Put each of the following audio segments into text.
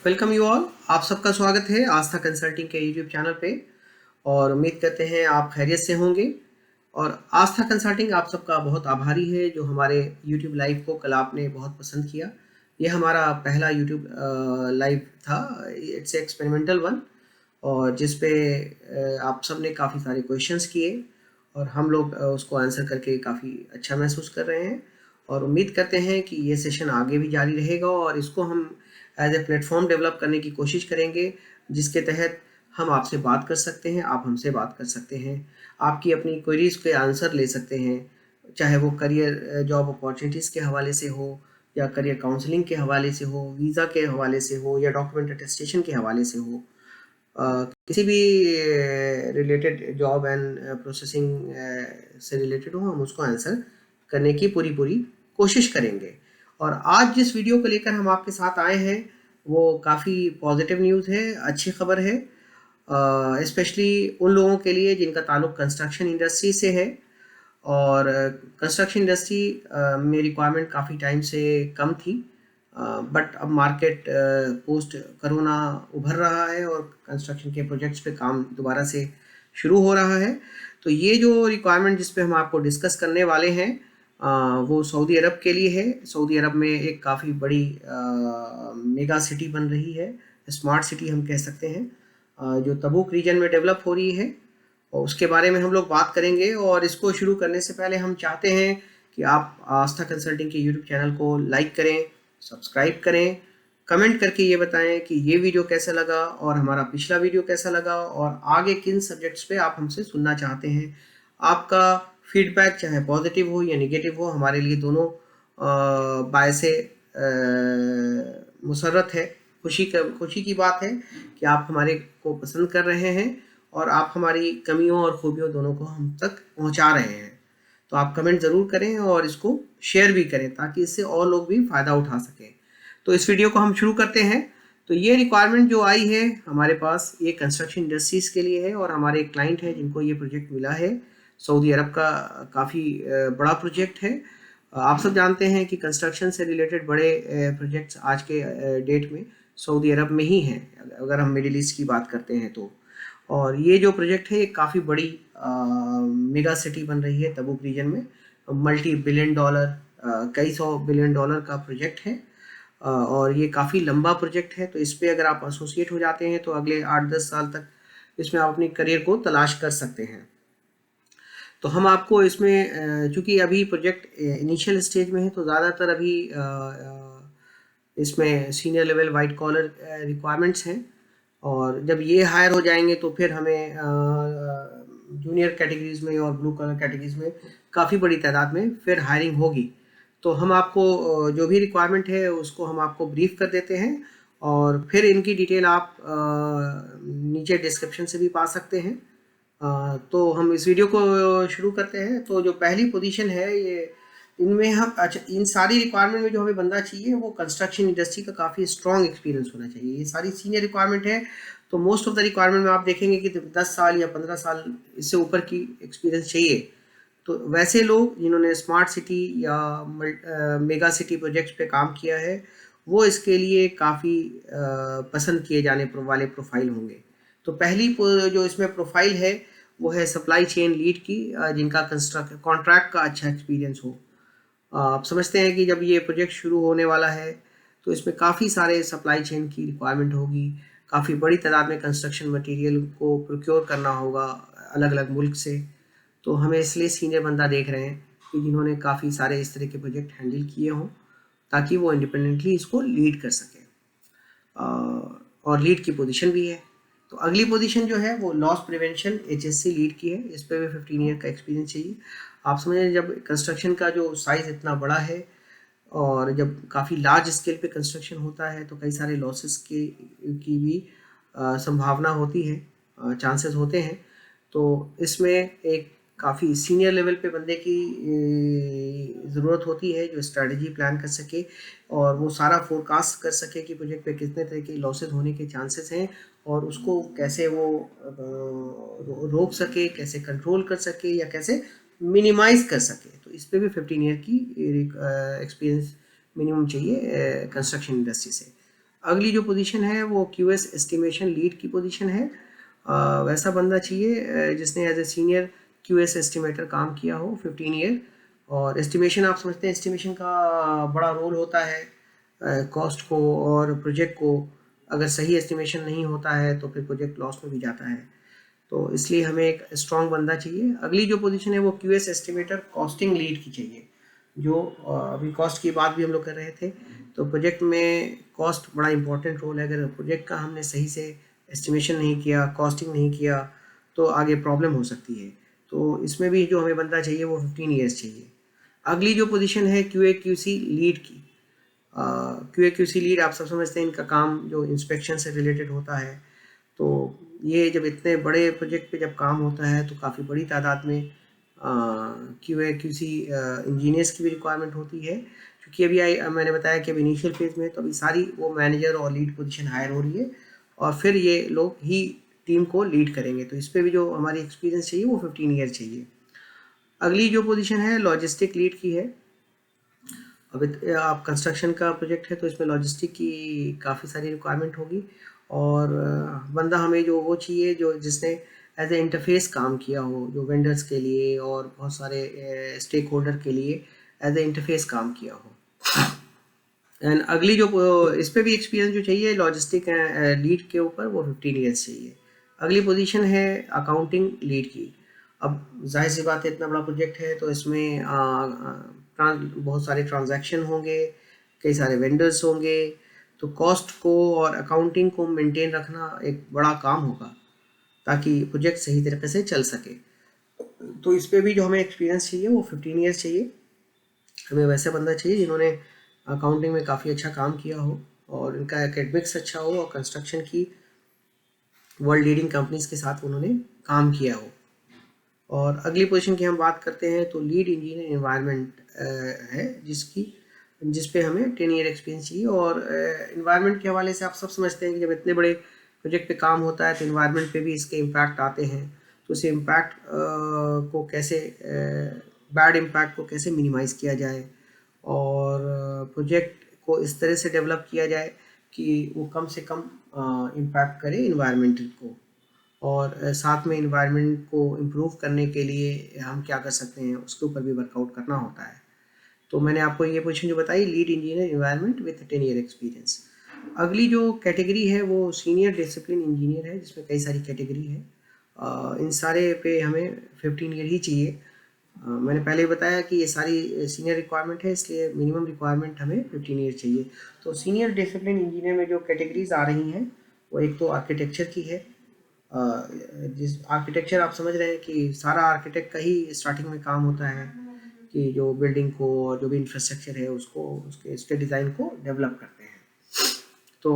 Welcome you all. आप सबका स्वागत है आस्था कंसल्टिंग के यूट्यूब चैनल पे और उम्मीद करते हैं आप खैरियत से होंगे। और आस्था कंसल्टिंग आप सबका बहुत आभारी है जो हमारे यूट्यूब लाइव को कल आपने बहुत पसंद किया। ये हमारा पहला यूट्यूब लाइव था। इट्स एक्सपेरिमेंटल वन और जिस पे आप सब ने काफ़ी सारे क्वेश्चंस किए और हम लोग उसको आंसर करके काफ़ी अच्छा महसूस कर रहे हैं और उम्मीद करते हैं कि ये सेशन आगे भी जारी रहेगा और इसको हम एज ए प्लेटफॉर्म डेवलप करने की कोशिश करेंगे जिसके तहत हम आपसे बात कर सकते हैं, आप हमसे बात कर सकते हैं, आपकी अपनी क्वेरीज के आंसर ले सकते हैं, चाहे वो करियर जॉब अपॉर्चुनिटीज़ के हवाले से हो या करियर काउंसलिंग के हवाले से हो, वीज़ा के हवाले से हो या डॉक्यूमेंट अटेस्टेशन के हवाले से हो। किसी भी रिलेटेड जॉब एंड प्रोसेसिंग से रिलेटेड हो, हम उसको आंसर करने की पूरी कोशिश करेंगे। और आज जिस वीडियो को लेकर हम आपके साथ आए हैं वो काफ़ी पॉजिटिव न्यूज़ है, अच्छी खबर है, स्पेशली उन लोगों के लिए जिनका ताल्लुक कंस्ट्रक्शन इंडस्ट्री से है। और कंस्ट्रक्शन इंडस्ट्री में रिक्वायरमेंट काफ़ी टाइम से कम थी, बट अब मार्केट पोस्ट करोना उभर रहा है और कंस्ट्रक्शन के प्रोजेक्ट्स पे काम दोबारा से शुरू हो रहा है। तो ये जो रिक्वायरमेंट जिस पे हम आपको डिस्कस करने वाले हैं वो सऊदी अरब के लिए है। सऊदी अरब में एक काफ़ी बड़ी मेगा सिटी बन रही है, स्मार्ट सिटी हम कह सकते हैं, जो तबूक रीजन में डेवलप हो रही है और उसके बारे में हम लोग बात करेंगे। और इसको शुरू करने से पहले हम चाहते हैं कि आप आस्था कंसल्टिंग के यूट्यूब चैनल को लाइक करें, सब्सक्राइब करें, कमेंट करके ये बताएं कि ये वीडियो कैसा लगा और हमारा पिछला वीडियो कैसा लगा और आगे किन सब्जेक्ट्स पे आप हमसे सुनना चाहते हैं। आपका फीडबैक चाहे पॉजिटिव हो या निगेटिव हो हमारे लिए दोनों बायसे मुसर्रत है। खुशी की बात है कि आप हमारे को पसंद कर रहे हैं और आप हमारी कमियों और खूबियों दोनों को हम तक पहुंचा रहे हैं। तो आप कमेंट ज़रूर करें और इसको शेयर भी करें ताकि इससे और लोग भी फ़ायदा उठा सकें। तो इस वीडियो को हम शुरू करते हैं। तो ये रिक्वायरमेंट जो आई है हमारे पास ये कंस्ट्रक्शन इंडस्ट्रीज़ के लिए है और हमारे एक क्लाइंट है जिनको ये प्रोजेक्ट मिला है। सऊदी अरब का काफ़ी बड़ा प्रोजेक्ट है। आप सब जानते हैं कि कंस्ट्रक्शन से रिलेटेड बड़े प्रोजेक्ट्स आज के डेट में सऊदी अरब में ही हैं, अगर हम मिडिल ईस्ट की बात करते हैं तो। और ये जो प्रोजेक्ट है काफ़ी बड़ी मेगा सिटी बन रही है तबूक रीजन में, मल्टी बिलियन डॉलर, कई सौ बिलियन डॉलर का प्रोजेक्ट है। और ये काफ़ी लंबा प्रोजेक्ट है, तो इस पे अगर आप एसोसिएट हो जाते हैं तो अगले 8-10 साल तक इसमें आप अपनी करियर को तलाश कर सकते हैं। तो हम आपको इसमें चूँकि अभी प्रोजेक्ट इनिशियल स्टेज में है तो ज़्यादातर अभी इसमें senior level white collar requirements हैं और जब ये हायर हो जाएंगे तो फिर हमें जूनियर कैटेगरीज में और ब्लू कलर कैटेगरीज में काफ़ी बड़ी तादाद में फिर हायरिंग होगी। तो हम आपको जो भी रिक्वायरमेंट है उसको हम आपको ब्रीफ कर देते हैं और फिर इनकी डिटेल आप नीचे डिस्क्रिप्शन से भी पा सकते हैं। तो हम इस वीडियो को शुरू करते हैं। तो जो पहली पोजीशन है ये इनमें हम अच्छा इन सारी रिक्वायरमेंट में जो हमें बंदा चाहिए वो कंस्ट्रक्शन इंडस्ट्री का काफ़ी स्ट्रॉन्ग एक्सपीरियंस होना चाहिए। ये सारी सीनियर रिक्वायरमेंट है तो मोस्ट ऑफ द रिक्वायरमेंट में आप देखेंगे कि 10 साल या 15 साल इससे ऊपर की एक्सपीरियंस चाहिए। तो वैसे लोग जिन्होंने स्मार्ट सिटी या मेगा सिटी प्रोजेक्ट्स पे काम किया है वो इसके लिए काफ़ी पसंद किए जाने वाले प्रोफाइल होंगे। तो पहली जो इसमें प्रोफाइल है वो है सप्लाई चेन लीड की, जिनका कॉन्ट्रैक्ट का अच्छा एक्सपीरियंस हो। आप समझते हैं कि जब ये प्रोजेक्ट शुरू होने वाला है तो इसमें काफ़ी सारे सप्लाई चेन की रिक्वायरमेंट होगी, काफ़ी बड़ी तादाद में कंस्ट्रक्शन मटेरियल को प्रोक्योर करना होगा अलग अलग मुल्क से। तो हमें इसलिए सीनियर बंदा देख रहे हैं कि जिन्होंने काफ़ी सारे इस तरह के प्रोजेक्ट हैंडल किए हों ताकि वो इंडिपेंडेंटली इसको लीड कर सकें। और लीड की पोजीशन भी है। तो अगली पोजीशन जो है वो लॉस प्रिवेंशन HSC लीड की है। इस पर भी 15 ईयर का एक्सपीरियंस चाहिए। आप समझें जब कंस्ट्रक्शन का जो साइज़ इतना बड़ा है और जब काफ़ी लार्ज स्केल पे कंस्ट्रक्शन होता है तो कई सारे लॉसेस की भी संभावना होती है, चांसेस होते हैं। तो इसमें एक काफ़ी सीनियर लेवल पे बंदे की ज़रूरत होती है जो स्ट्रेटजी प्लान कर सके और वो सारा फोरकास्ट कर सके कि प्रोजेक्ट पे कितने तरह के लॉसेस होने के चांसेस हैं और उसको कैसे वो रोक सके, कैसे कंट्रोल कर सके या कैसे मिनिमाइज कर सके। तो इस पे भी 15 ईयर की एक्सपीरियंस मिनिमम चाहिए कंस्ट्रक्शन इंडस्ट्री से। अगली जो पोजीशन है वो QS एस्टिमेशन लीड की पोजीशन है। वैसा बंदा चाहिए जिसने as a senior QS estimator काम किया हो 15 ईयर। और एस्टिमेशन आप समझते हैं, एस्टिमेशन का बड़ा रोल होता है कॉस्ट को और प्रोजेक्ट को। अगर सही एस्टिमेशन नहीं होता है तो फिर प्रोजेक्ट लॉस में भी जाता है, तो इसलिए हमें एक स्ट्रॉन्ग बंदा चाहिए। अगली जो पोजीशन है वो QS एस्टिमेटर कॉस्टिंग लीड की चाहिए। जो अभी कॉस्ट की बात भी हम लोग कर रहे थे, तो प्रोजेक्ट में कॉस्ट बड़ा इंपॉर्टेंट रोल है। अगर प्रोजेक्ट का हमने सही से एस्टिमेशन नहीं किया, कॉस्टिंग नहीं किया, तो आगे प्रॉब्लम हो सकती है। तो इसमें भी जो हमें बंदा चाहिए वो 15 ईयर्स चाहिए। अगली जो पोजीशन है QA/QC लीड की। QA/QC लीड आप सब समझते हैं, इनका काम जो इंस्पेक्शन से रिलेटेड होता है। तो ये जब इतने बड़े प्रोजेक्ट पे जब काम होता है तो काफ़ी बड़ी तादाद में QA/QC इंजीनियर्स की भी रिक्वायरमेंट होती है। क्योंकि अभी मैंने बताया कि अभी इनिशियल फेज में, तो अभी सारी वो मैनेजर और लीड पोजीशन हायर हो रही है और फिर ये लोग ही टीम को लीड करेंगे। तो इस पर भी जो हमारी एक्सपीरियंस चाहिए वो 15 ईयर चाहिए। अगली जो पोजीशन है लॉजिस्टिक लीड की है। अब आप कंस्ट्रक्शन का प्रोजेक्ट है तो इसमें लॉजिस्टिक की काफ़ी सारी रिक्वायरमेंट होगी। और बंदा हमें जो वो चाहिए जो जिसने एज ए इंटरफेस काम किया हो, जो वेंडर्स के लिए और बहुत सारे स्टेक होल्डर के लिए एज ए इंटरफेस काम किया हो। एंड अगली जो इस पे भी एक्सपीरियंस जो चाहिए लॉजिस्टिक लीड के ऊपर, वो 15 ईयर्स चाहिए। अगली पोजीशन है अकाउंटिंग लीड की। अब जाहिर सी बात है, इतना बड़ा प्रोजेक्ट है तो इसमें बहुत सारे ट्रांजैक्शन होंगे, कई सारे वेंडर्स होंगे, तो कॉस्ट को और अकाउंटिंग को मेंटेन रखना एक बड़ा काम होगा ताकि प्रोजेक्ट सही तरीके से चल सके। तो इस पे भी जो हमें एक्सपीरियंस चाहिए वो 15 ईयर्स चाहिए। हमें वैसे बंदा चाहिए जिन्होंने अकाउंटिंग में काफ़ी अच्छा काम किया हो और इनका एकेडमिक्स अच्छा हो और कंस्ट्रक्शन की वर्ल्ड लीडिंग कंपनीज के साथ उन्होंने काम किया हो। और अगली पोजीशन की हम बात करते हैं तो लीड इंजीनियर एनवायरनमेंट है, जिस पे हमें 10 ईयर एक्सपीरियंस चाहिए। और एनवायरनमेंट के हवाले से आप सब समझते हैं कि जब इतने बड़े प्रोजेक्ट पे काम होता है तो एनवायरनमेंट पे भी इसके इम्पैक्ट आते हैं। तो इस इम्पैक्ट को कैसे, बैड इम्पैक्ट को कैसे मिनिमाइज़ किया जाए और प्रोजेक्ट को इस तरह से डेवलप किया जाए कि वो कम से कम इम्पैक्ट करे इन्वायरमेंट को। और साथ में इन्वायरमेंट को इम्प्रूव करने के लिए हम क्या कर सकते हैं उसके ऊपर भी वर्कआउट करना होता है। तो मैंने आपको ये पोजीशन जो बताई, lead engineer environment with 10 year experience. अगली जो कैटेगरी है वो सीनियर डिसिप्लिन इंजीनियर है, जिसमें कई सारी कैटेगरी है। इन सारे पे हमें 15 ईयर ही चाहिए। मैंने पहले ही बताया कि ये सारी सीनियर रिक्वायरमेंट है, इसलिए मिनिमम रिक्वायरमेंट हमें 15 ईयर चाहिए। तो सीनियर डिसिप्लिन इंजीनियर में जो कैटेगरीज आ रही हैं वो एक तो आर्किटेक्चर की है। जिस आर्किटेक्चर आप समझ रहे हैं कि सारा आर्किटेक्ट का ही स्टार्टिंग में काम होता है कि जो बिल्डिंग को और जो भी इंफ्रास्ट्रक्चर है उसको, उसके डिज़ाइन को डेवलप करते हैं। तो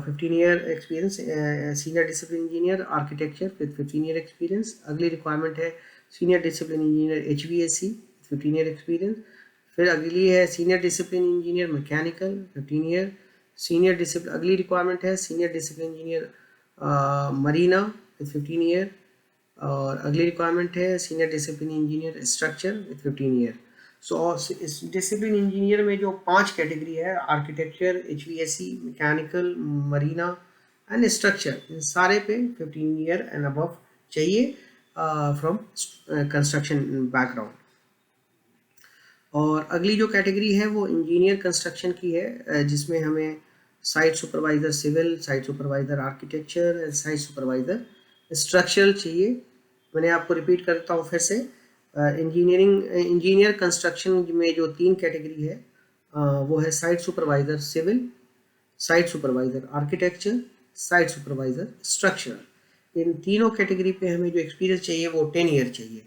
15 year experience senior discipline engineer architecture with 15 year experience. अगली रिक्वायरमेंट है senior discipline engineer HVAC 15 year experience. फिर अगली है senior discipline engineer mechanical 15 year. Senior discipline अगली रिक्वायरमेंट है senior discipline engineer marine with 15 year. और अगली रिक्वायरमेंट है senior discipline engineer structure with 15 year. So इस डिसिप्लिन इंजीनियर में जो 5 कैटेगरी है, architecture, HVAC, mechanical, marine and structure, इन सारे पे 15 ईयर एंड अबव चाहिए फ्रॉम कंस्ट्रक्शन बैकग्राउंड। और अगली जो कैटेगरी है वो इंजीनियर कंस्ट्रक्शन की है, जिसमें हमें site supervisor civil, site supervisor architecture and site supervisor structural चाहिए। मैंने आपको रिपीट करता हूँ फिर से, इंजीनियर कंस्ट्रक्शन में जो 3 कैटेगरी है वो है site supervisor civil, site supervisor architecture, site supervisor structure. इन तीनों कैटेगरी पे हमें जो एक्सपीरियंस चाहिए वो 10 ईयर चाहिए।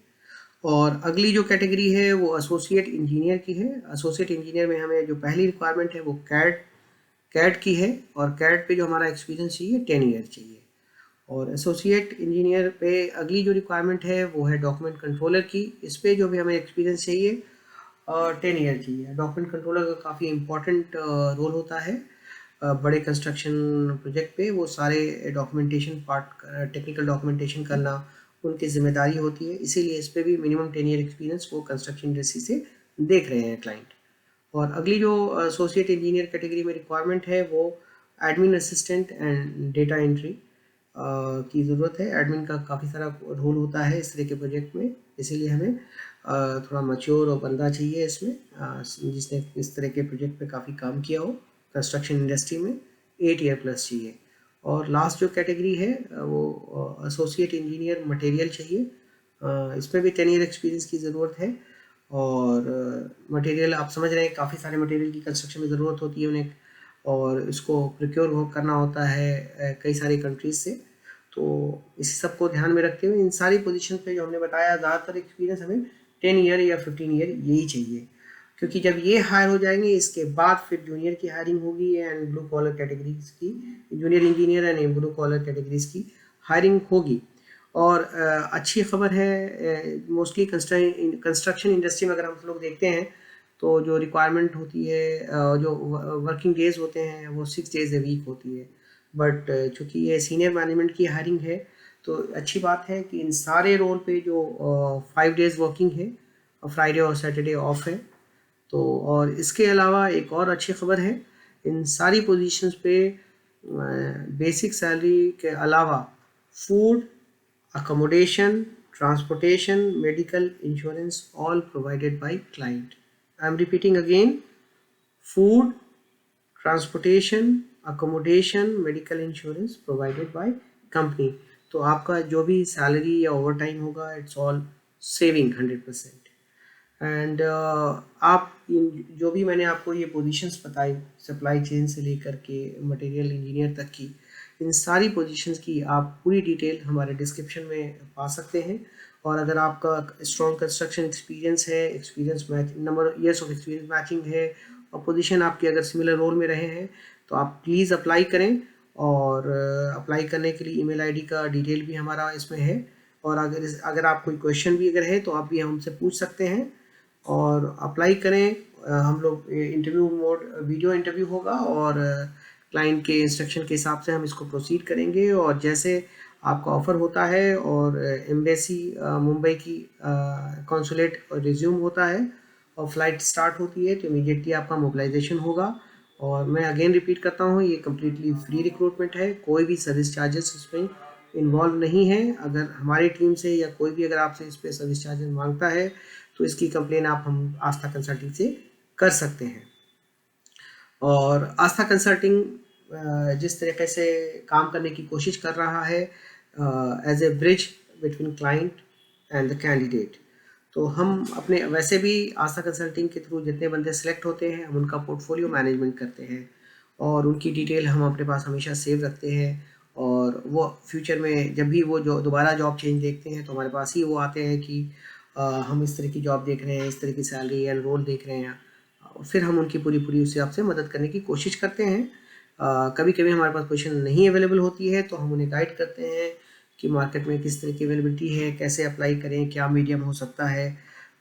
और अगली जो कैटेगरी है वो एसोसिएट इंजीनियर की है। एसोसिएट इंजीनियर में हमें जो पहली रिक्वायरमेंट है वो कैड की है और कैड पे जो हमारा एक्सपीरियंस चाहिए 10 ईयर चाहिए। और एसोसिएट इंजीनियर पे अगली जो रिक्वायरमेंट है वो है डॉक्यूमेंट कंट्रोलर की। इस पे जो भी हमें एक्सपीरियंस चाहिए 10 ईयर चाहिए। डॉक्यूमेंट कंट्रोलर का काफ़ी इम्पोर्टेंट रोल होता है बड़े कंस्ट्रक्शन प्रोजेक्ट पे। वो सारे डॉक्यूमेंटेशन पार्ट, टेक्निकल डॉक्यूमेंटेशन करना उनकी जिम्मेदारी होती है, इसीलिए इस पे भी मिनिमम 10 ईयर एक्सपीरियंस वो कंस्ट्रक्शन इंडस्ट्री से देख रहे हैं क्लाइंट। और अगली जो एसोसिएट इंजीनियर कैटेगरी में रिक्वायरमेंट है वो admin assistant and data entry की ज़रूरत है। एडमिन का काफ़ी सारा रोल होता है इस तरह के प्रोजेक्ट में, इसीलिए हमें थोड़ा मैच्योर और बंदा चाहिए इसमें जिसने इस तरह के प्रोजेक्ट पे काफ़ी काम किया हो। कंस्ट्रक्शन इंडस्ट्री में 8 ईयर प्लस चाहिए। और लास्ट जो कैटेगरी है वो एसोसिएट इंजीनियर मटेरियल चाहिए। इसमें भी 10 ईयर एक्सपीरियंस की ज़रूरत है। और मटेरियल आप समझ रहे हैं, काफ़ी सारे मटेरियल की कंस्ट्रक्शन में ज़रूरत होती है उन्हें, और इसको प्रोक्योर करना होता है कई सारी कंट्रीज से। तो इसी सब को ध्यान में रखते हुए इन सारी पोजीशन पे जो हमने बताया, ज़्यादातर एक्सपीरियंस हमें 10 ईयर या 15 ईयर यही चाहिए, क्योंकि जब ये हायर हो जाएंगे इसके बाद फिर जूनियर की हायरिंग होगी एंड ब्लू कॉलर कैटेगरीज की, junior engineer and blue collar categories की हायरिंग होगी। और अच्छी खबर है, मोस्टली कंस्ट्रक्शन इंडस्ट्री में अगर हम लोग देखते हैं तो जो रिक्वायरमेंट होती है, जो वर्किंग डेज होते हैं वो 6 डेज ए वीक होती है। बट चूँकि ये सीनियर मैनेजमेंट की हायरिंग है तो अच्छी बात है कि इन सारे रोल पे जो 5 डेज वर्किंग है, फ्राइडे और सैटरडे ऑफ है। तो और इसके अलावा एक और अच्छी खबर है, इन सारी पोजीशंस पे बेसिक सैलरी के अलावा food, accommodation, transportation, medical insurance, all provided by client. I am repeating again: food, transportation, accommodation, medical insurance provided by company. तो आपका जो भी सैलरी या ओवर टाइम होगा, इट्स ऑल सेविंग 100%। एंड आप जो भी मैंने आपको ये पोजीशंस बताई, सप्लाई चेन से लेकर के मटेरियल इंजीनियर तक की, इन सारी पोजीशंस की आप पूरी डिटेल हमारे डिस्क्रिप्शन में पा सकते हैं। और अगर आपका स्ट्रॉन्ग कंस्ट्रक्शन एक्सपीरियंस है, experience match, number years of experience matching है, और पोजीशन आपकी अगर सिमिलर रोल में रहे हैं, तो आप प्लीज़ अप्लाई करें। और अप्लाई करने के लिए ईमेल आईडी का डिटेल भी हमारा इसमें है। और अगर आप कोई क्वेश्चन भी अगर है तो आप भी हमसे पूछ सकते हैं और अप्लाई करें। हम लोग इंटरव्यू मोड, वीडियो इंटरव्यू होगा और क्लाइंट के इंस्ट्रक्शन के हिसाब से हम इसको प्रोसीड करेंगे। और जैसे आपका ऑफ़र होता है और एम्बेसी मुंबई की कॉन्सुलेट रिज्यूम होता है और फ्लाइट स्टार्ट होती है, तो इमीडिएटली आपका मोबिलाइजेशन होगा। और मैं अगेन रिपीट करता हूँ, ये कम्प्लीटली फ्री रिक्रूटमेंट है, कोई भी सर्विस चार्जेस इसमें इन्वॉल्व नहीं है। अगर हमारी टीम से या कोई भी अगर आपसे इस पर सर्विस चार्जेस मांगता है तो इसकी कंप्लेन आप हम आस्था कंसल्टिंग से कर सकते हैं। और आस्था कंसल्टिंग जिस तरीके से काम करने की कोशिश कर रहा है as a bridge between client and the candidate, तो हम अपने वैसे भी आस्था कंसल्टिंग के थ्रू जितने बंदे सेलेक्ट होते हैं हम उनका पोर्टफोलियो मैनेजमेंट करते हैं और उनकी डिटेल हम अपने पास हमेशा सेव रखते हैं। और वो फ्यूचर में जब भी वो जो दोबारा जॉब चेंज देखते हैं तो हमारे पास ही वो आते हैं कि हम इस तरह की जॉब देख रहे हैं, इस तरह की सैलरी एंड रोल देख रहे हैं। फिर हम उनकी पूरी पूरी उस हिसाब से मदद करने की कोशिश करते हैं। कभी कभी हमारे पास पोजीशन नहीं अवेलेबल होती है तो हम उन्हें गाइड करते हैं कि मार्केट में किस तरह की अवेलेबिलिटी है, कैसे अप्लाई करें, क्या मीडियम हो सकता है।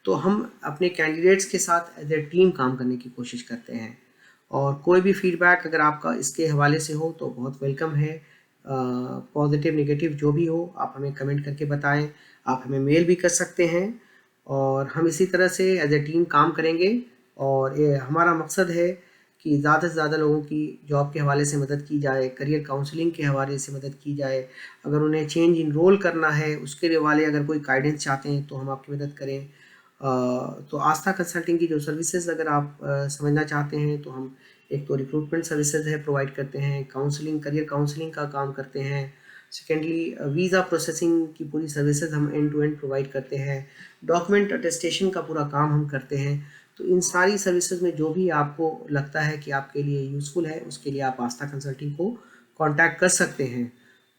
तो हम अपने कैंडिडेट्स के साथ एज ए टीम काम करने की कोशिश करते हैं। और कोई भी फीडबैक अगर आपका इसके हवाले से हो तो बहुत वेलकम है। पॉजिटिव नेगेटिव जो भी हो आप हमें कमेंट करके बताएं, आप हमें मेल भी कर सकते हैं। और हम इसी तरह से एज ए टीम काम करेंगे। और ये हमारा मकसद है कि ज़्यादा से ज़्यादा लोगों की जॉब के हवाले से मदद की जाए, करियर काउंसलिंग के हवाले से मदद की जाए। अगर उन्हें चेंज इन रोल करना है उसके हवाले अगर कोई गाइडेंस चाहते हैं तो हम आपकी मदद करें। तो आस्था कंसल्टिंग की जो सर्विसेज अगर आप समझना चाहते हैं तो हम एक तो रिक्रूटमेंट सर्विसेज है प्रोवाइड करते हैं, काउंसलिंग, करियर काउंसलिंग का काम करते हैं। सेकेंडली वीज़ा प्रोसेसिंग की पूरी सर्विसेज हम एंड टू एंड प्रोवाइड करते हैं। डॉक्यूमेंट अटेस्टेशन का पूरा काम हम करते हैं। तो इन सारी सर्विसेज में जो भी आपको लगता है कि आपके लिए यूज़फुल है उसके लिए आप आस्था कंसल्टिंग को कांटेक्ट कर सकते हैं।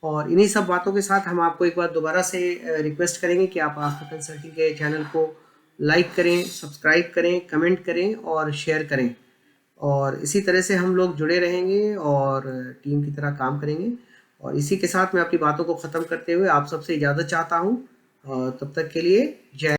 और इन्हीं सब बातों के साथ हम आपको एक बार दोबारा से रिक्वेस्ट करेंगे कि आप आस्था कंसल्टिंग के चैनल को लाइक करें, सब्सक्राइब करें, कमेंट करें और शेयर करें। और इसी तरह से हम लोग जुड़े रहेंगे और टीम की तरह काम करेंगे। और इसी के साथ मैं अपनी बातों को ख़त्म करते हुए आप सबसे इजाज़त चाहता हूँ। तब तक के लिए जय।